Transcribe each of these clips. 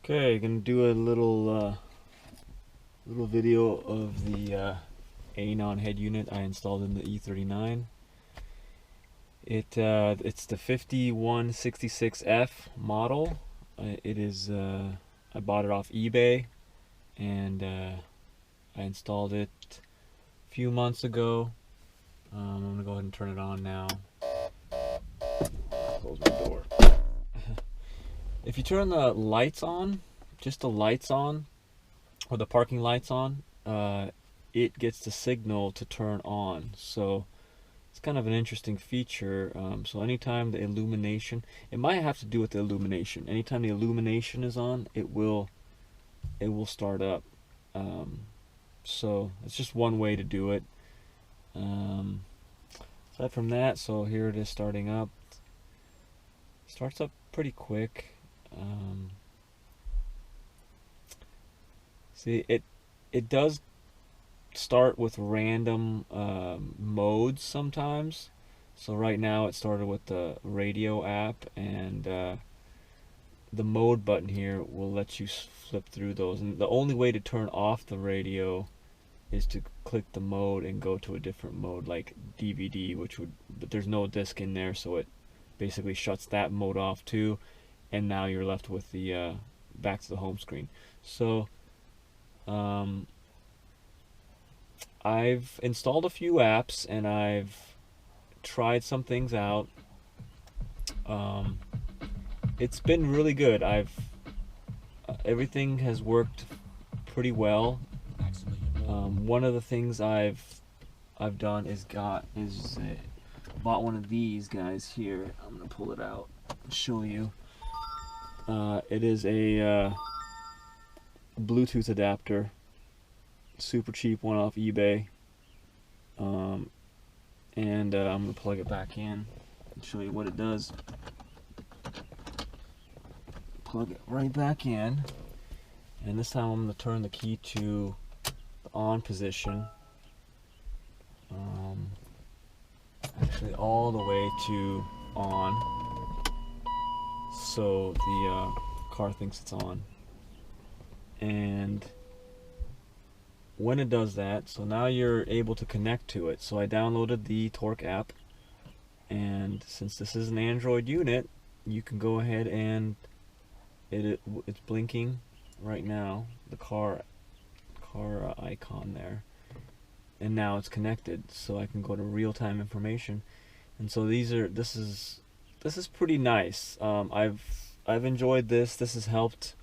Okay, gonna do a little video of the Eonon head unit I installed in the E39. It's the 5166F model. It is I bought it off eBay, and I installed it a few months ago. I'm gonna go ahead and turn it on now. Close my door. If you turn the lights on, just the lights on, or the parking lights on, it gets the signal to turn on. So it's kind of an interesting feature. So anytime the illumination, it might have to do with the illumination. Anytime the illumination is on, it will start up. So it's just one way to do it. Aside from that, so here it is starting up. Starts up pretty quick. See, it does start with random modes sometimes. So right now it started with the radio app, and the mode button here will let you flip through those. And the only way to turn off the radio is to click the mode and go to a different mode, like DVD, but there's no disc in there, so it basically shuts that mode off too. And now you're left with the back to the home screen. So I've installed a few apps and I've tried some things out. It's been really good. Everything has worked pretty well. One of the things I've done is bought one of these guys here. I'm gonna pull it out and show you. It is a Bluetooth adapter, super cheap one off eBay, and I'm going to plug it back in and show you what it does. Plug it right back in, and this time I'm going to turn the key to the on position, actually all the way to on. So the car thinks it's on, and when it does that, so now you're able to connect to it. So I downloaded the Torque app, and since this is an Android unit, you can go ahead and it's blinking right now, the car icon there, and now it's connected, so I can go to real-time information. And so this is pretty nice. I've enjoyed this. This has helped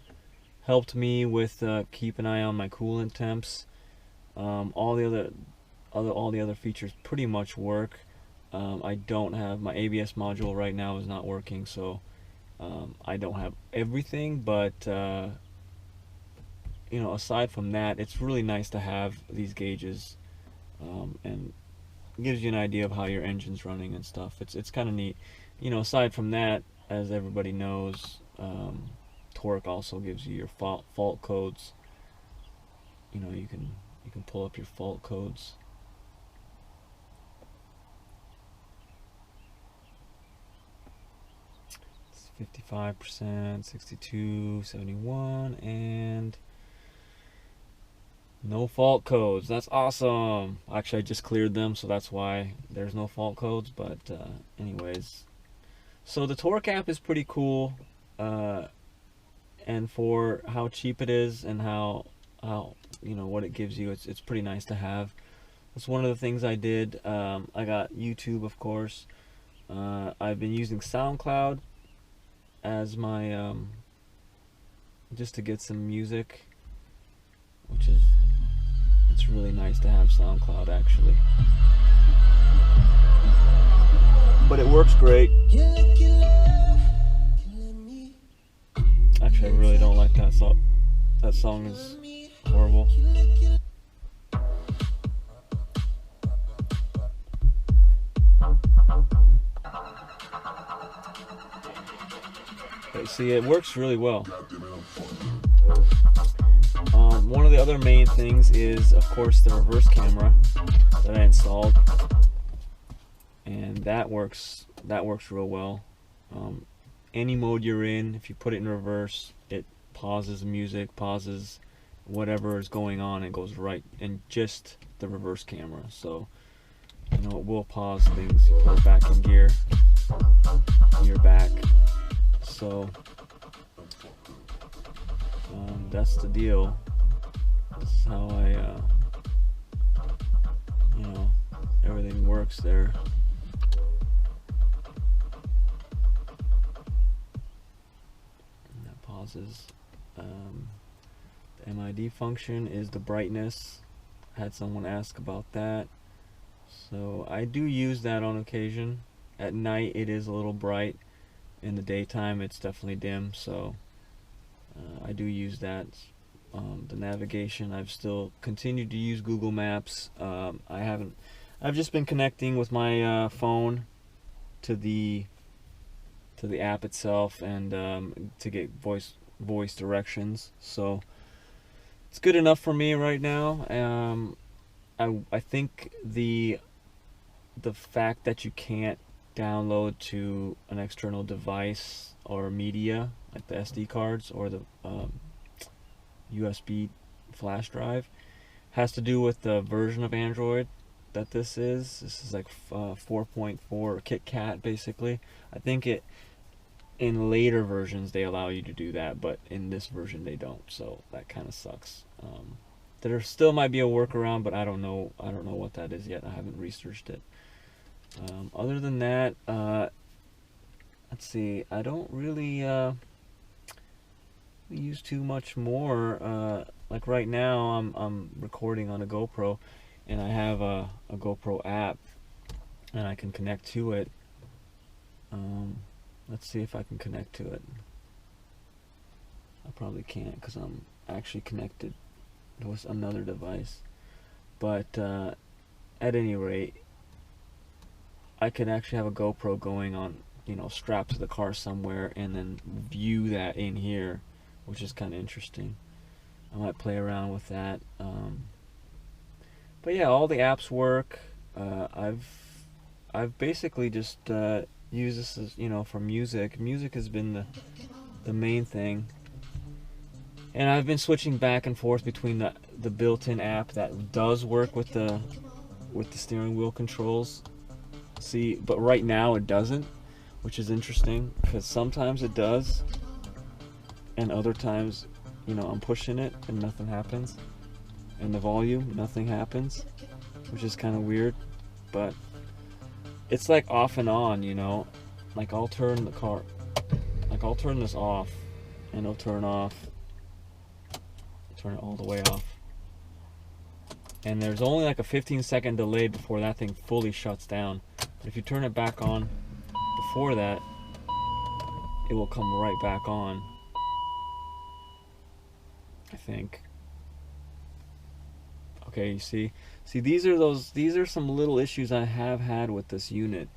me with keep an eye on my coolant temps. All the other features pretty much work. I don't have my ABS module right now is not working, so I don't have everything. But aside from that, it's really nice to have these gauges, and gives you an idea of how your engine's running and stuff. It's kind of neat. Aside from that, as everybody knows, Torque also gives you your fault codes. You can pull up your fault codes. It's 55%, 62, 71, and no fault codes. That's awesome. Actually, I just cleared them, so that's why there's no fault codes. But anyways, so the Torque app is pretty cool, and for how cheap it is and how what it gives you, it's pretty nice to have. That's one of the things I did. I got YouTube, of course. I've been using SoundCloud as my just to get some music, it's really nice to have SoundCloud actually. But it works great. Actually, I really don't like that song. That song is horrible. Okay, see, it works really well. One of the other main things is, of course, the reverse camera that I installed, and that works real well. Any mode you're in, if you put it in reverse, it pauses music, pauses whatever is going on, and goes right in just the reverse camera. So you know, it will pause things. You pull it back in gear, you're back. So that's the deal. This is how you know, everything works there. And that pauses. The MID function is the brightness. I had someone ask about that. So I do use that on occasion. At night it is a little bright. In the daytime it's definitely dim. So I do use that. The navigation, I've still continued to use Google Maps. I've just been connecting with my phone to the app itself, and to get voice directions. So it's good enough for me right now. I think the fact that you can't download to an external device or media like the SD cards or the USB flash drive has to do with the version of Android that this is. This is like 4.4 KitKat basically. I think in later versions they allow you to do that, but in this version they don't, so that kind of sucks. There still might be a workaround, but I don't know what that is yet. I haven't researched it. Other than that, let's see, I don't really use too much more. Like right now I'm recording on a GoPro, and I have a GoPro app and I can connect to it. Let's see if I can connect to it. I probably can't because I'm actually connected with another device, but at any rate, I could actually have a GoPro going on, you know, strapped to the car somewhere, and then view that in here, which is kind of interesting. I might play around with that. But yeah, all the apps work. I've basically just used this as, you know, for music. Music has been the main thing, and I've been switching back and forth between the built-in app that does work with the steering wheel controls. See, but right now it doesn't, which is interesting because sometimes it does, and other times, you know, I'm pushing it and nothing happens, and the volume, nothing happens, which is kind of weird. But it's like off and on, you know. Like I'll turn the car, like I'll turn this off, and it'll turn off, turn it all the way off, and there's only like a 15-second delay before that thing fully shuts down. But if you turn it back on before that, it will come right back on, I think. Okay, you see, these are some little issues I have had with this unit.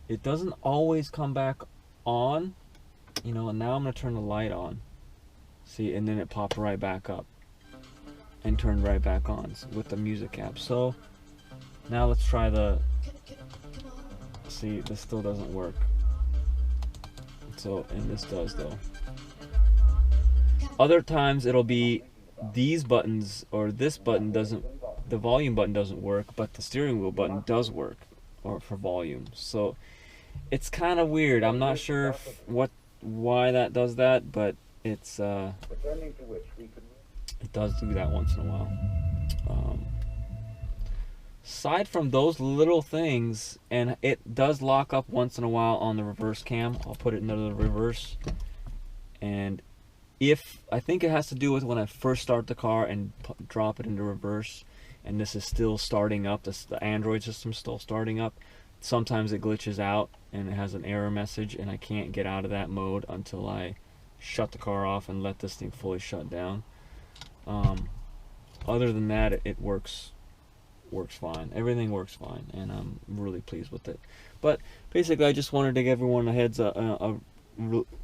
It doesn't always come back on, you know. And now I'm gonna turn the light on, see, and then it popped right back up and turned right back on with the music app. So now let's try the, see, this still doesn't work. So, and this does though. Other times it'll be these buttons, or this button doesn't, the volume button doesn't work, but the steering wheel button does work, or for volume. So it's kind of weird. I'm not sure why that does that, but it's it does do that once in a while. Aside from those little things, and it does lock up once in a while on the reverse cam. I'll put it into the reverse, and if I think it has to do with when I first start the car and drop it into reverse, and this is still starting up, the Android system's still starting up, sometimes it glitches out and it has an error message, and I can't get out of that mode until I shut the car off and let this thing fully shut down. Other than that, it works fine. Everything works fine, and I'm really pleased with it. But basically, I just wanted to give everyone a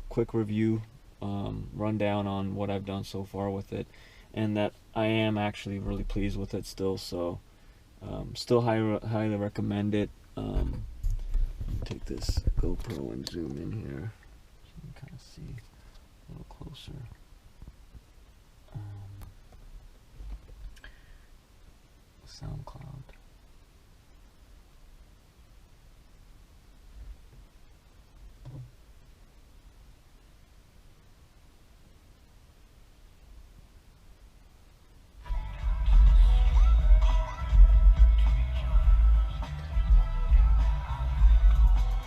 quick review, rundown on what I've done so far with it, and that I am actually really pleased with it still. So still highly recommend it. Take this GoPro and zoom in here so you can kind of see a little closer. SoundCloud.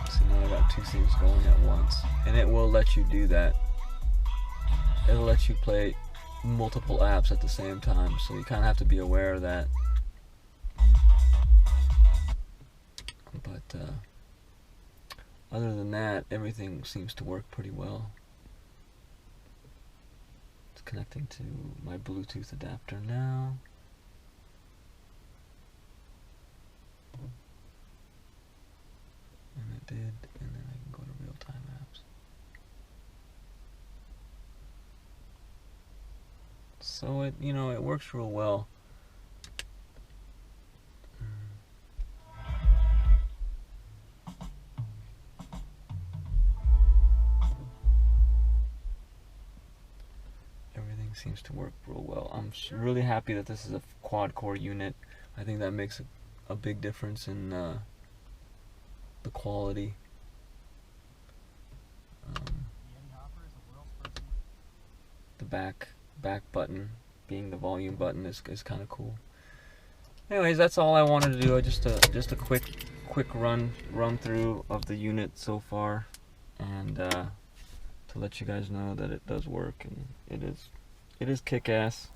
See, now I got two things going at once, and it will let you do that. It'll let you play multiple apps at the same time, so you kind of have to be aware of that. But other than that, everything seems to work pretty well. It's connecting to my Bluetooth adapter now. And it did, and then I can go to real-time apps. So it, you know, it works real well. Everything seems to work real well. I'm really happy that this is a quad-core unit. I think that makes a big difference in the quality. The back button being the volume button is kind of cool. Anyways, that's all I wanted to do. Just a quick run through of the unit so far, and to let you guys know that it does work, and it is kick-ass.